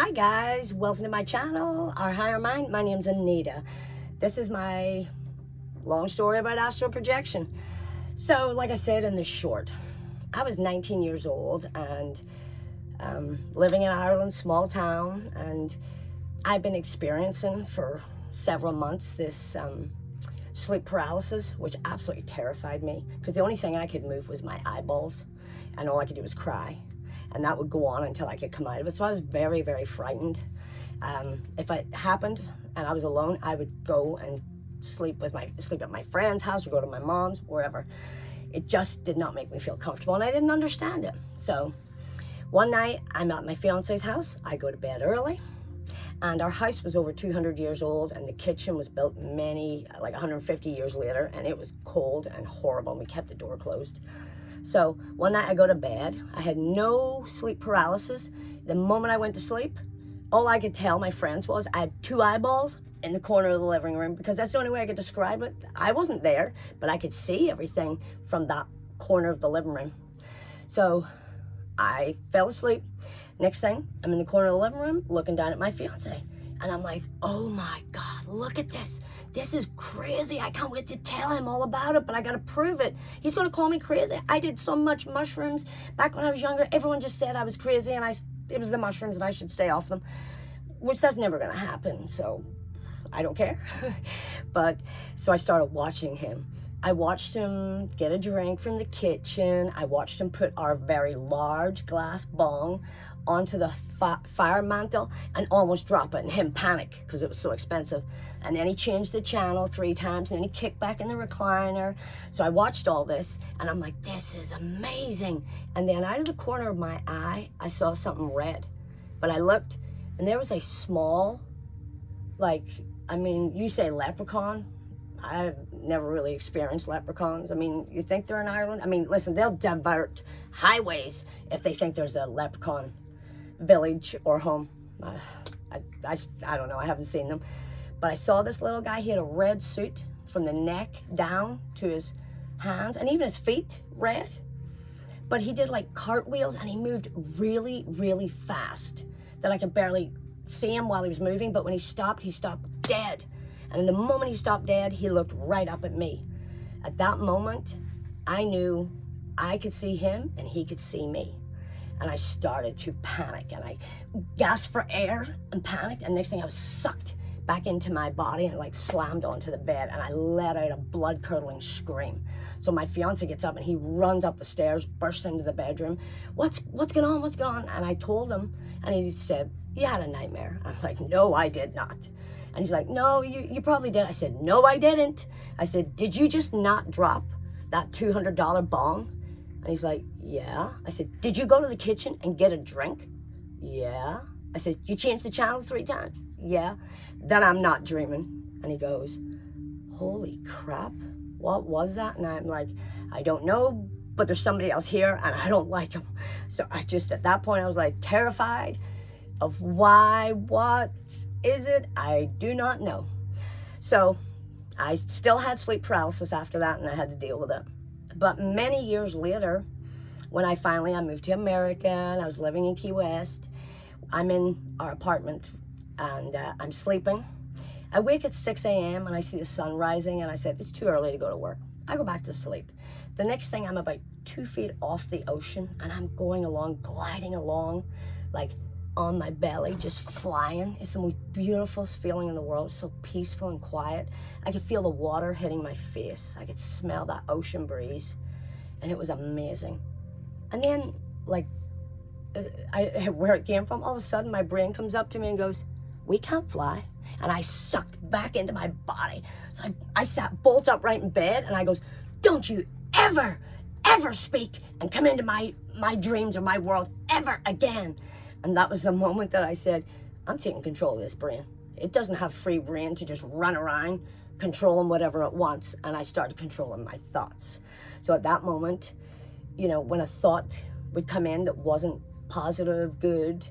Hi guys, welcome to my channel, Our Higher Mind. My name's Anita. This is my long story about astral projection. So like I said in the short, I was 19 years old and living in Ireland, small town, and I've been experiencing for several months this sleep paralysis, which absolutely terrified me because the only thing I could move was my eyeballs and all I could do was cry. And that would go on until I could come out of it. So I was very, very frightened. If it happened and I was alone, I would go and sleep at my friend's house or go to my mom's, wherever. It just did not make me feel comfortable and I didn't understand it. So one night I'm at my fiance's house. I go to bed early and our house was over 200 years old and the kitchen was built like 150 years later, and it was cold and horrible and we kept the door closed. So one night I go to bed, I had no sleep paralysis. The moment I went to sleep, all I could tell my friends was I had two eyeballs in the corner of the living room, because that's the only way I could describe it. I wasn't there, but I could see everything from that corner of the living room. So I fell asleep. Next thing, I'm in the corner of the living room looking down at my fiance. And I'm like, oh my God, look at this. This is crazy. I can't wait to tell him all about it, but I gotta prove it. He's gonna call me crazy. I did so much mushrooms back when I was younger. Everyone just said I was crazy and it was the mushrooms and I should stay off them, which that's never gonna happen, so I don't care. But so I started watching him. I watched him get a drink from the kitchen. I watched him put our very large glass bong onto the fire mantle and almost drop it, and him panic because it was so expensive. And then he changed the channel 3 times and then he kicked back in the recliner. So I watched all this and I'm like, this is amazing. And then out of the corner of my eye, I saw something red. But I looked and there was a small, you say leprechaun. I've never really experienced leprechauns. I mean, you think they're in Ireland? I mean, listen, they'll divert highways if they think there's a leprechaun village or home. I don't know, I haven't seen them. But I saw this little guy. He had a red suit from the neck down to his hands and even his feet, red. But he did like cartwheels and he moved really, really fast that I could barely see him while he was moving. But when he stopped dead. And the moment he stopped dead, he looked right up at me. At that moment, I knew I could see him and he could see me. And I started to panic and I gasped for air and panicked. And next thing I was sucked back into my body and like slammed onto the bed and I let out a blood-curdling scream. So my fiance gets up and he runs up the stairs, bursts into the bedroom. What's going on? What's going on? And I told him and he said, you had a nightmare. I'm like, no, I did not. And he's like, no, you probably did. I said, no, I didn't. I said, did you just not drop that $200 bong? And he's like, yeah. I said, did you go to the kitchen and get a drink? Yeah. I said, you changed the channel 3 times? Yeah. Then I'm not dreaming. And he goes, holy crap, what was that? And I'm like, I don't know, but there's somebody else here and I don't like him. So I just, at that point, I was like terrified of why, what is it? I do not know. So I still had sleep paralysis after that and I had to deal with it. But many years later, when I moved to America and I was living in Key West, I'm in our apartment and I'm sleeping. I wake at 6 a.m. and I see the sun rising and I said, it's too early to go to work. I go back to sleep. The next thing, I'm about 2 feet off the ocean and I'm going along, gliding along, like on my belly, just flying. It's the most beautiful feeling in the world. It's so peaceful and quiet. I could feel the water hitting my face. I could smell that ocean breeze and it was amazing. And then where it came from, all of a sudden my brain comes up to me and goes, we can't fly. And I sucked back into my body. So I sat bolt upright in bed and I goes, don't you ever speak and come into my dreams or my world ever again. And that was the moment that I said, I'm taking control of this brain. It doesn't have free rein to just run around, controlling whatever it wants. And I started controlling my thoughts. So at that moment, when a thought would come in that wasn't positive, good,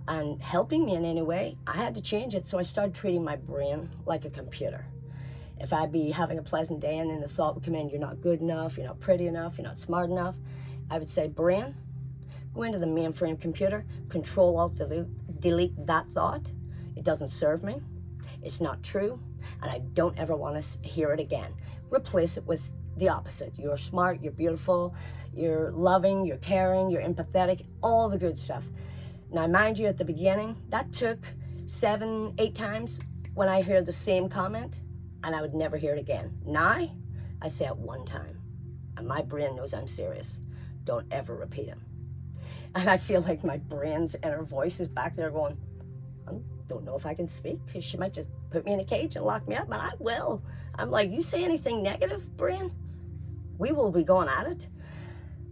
and helping me in any way, I had to change it. So I started treating my brain like a computer. If I'd be having a pleasant day and then the thought would come in, you're not good enough, you're not pretty enough, you're not smart enough, I would say, brain, go into the mainframe computer, Control-Alt-Delete, delete that thought. It doesn't serve me. It's not true. And I don't ever want to hear it again. Replace it with the opposite. You're smart, you're beautiful, you're loving, you're caring, you're empathetic, all the good stuff. Now, mind you, at the beginning, that took 7, 8 times when I heard the same comment, and I would never hear it again. Now, I say it 1 time, and my brain knows I'm serious. Don't ever repeat it. And I feel like my brain's inner voice is back there going, I don't know if I can speak, because she might just put me in a cage and lock me up, and I will. I'm like, you say anything negative, brain, we will be going at it.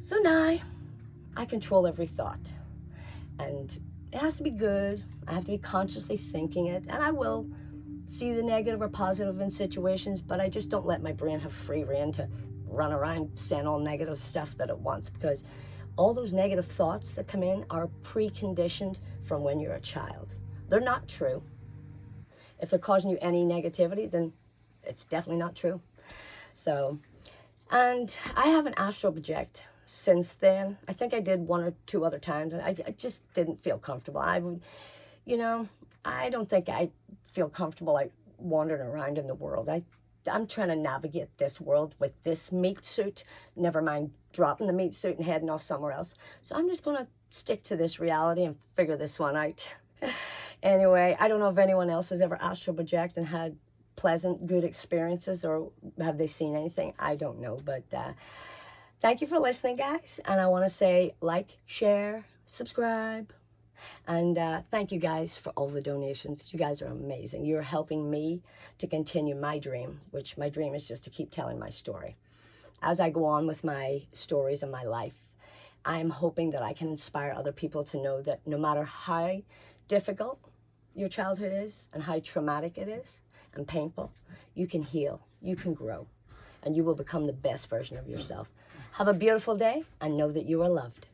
So now, I control every thought. And it has to be good. I have to be consciously thinking it, and I will see the negative or positive in situations, but I just don't let my brain have free rein to run around saying all negative stuff that it wants, because all those negative thoughts that come in are preconditioned from when you're a child. They're not true. If they're causing you any negativity, then it's definitely not true. So, and I haven't astral project since then. I think I did 1 or 2 other times, and I just didn't feel comfortable. I would, you know, I don't think I feel comfortable like wandering around in the world. I'm trying to navigate this world with this meat suit, never mind dropping the meat suit and heading off somewhere else. So I'm just going to stick to this reality and figure this one out. Anyway, I don't know if anyone else has ever astral projected and had pleasant, good experiences, or have they seen anything? I don't know, but thank you for listening, guys. And I want to say like, share, subscribe. And thank you guys for all the donations. You guys are amazing. You're helping me to continue my dream, which my dream is just to keep telling my story. As I go on with my stories and my life, I'm hoping that I can inspire other people to know that no matter how difficult your childhood is and how traumatic it is and painful, you can heal, you can grow, and you will become the best version of yourself. Have a beautiful day and know that you are loved.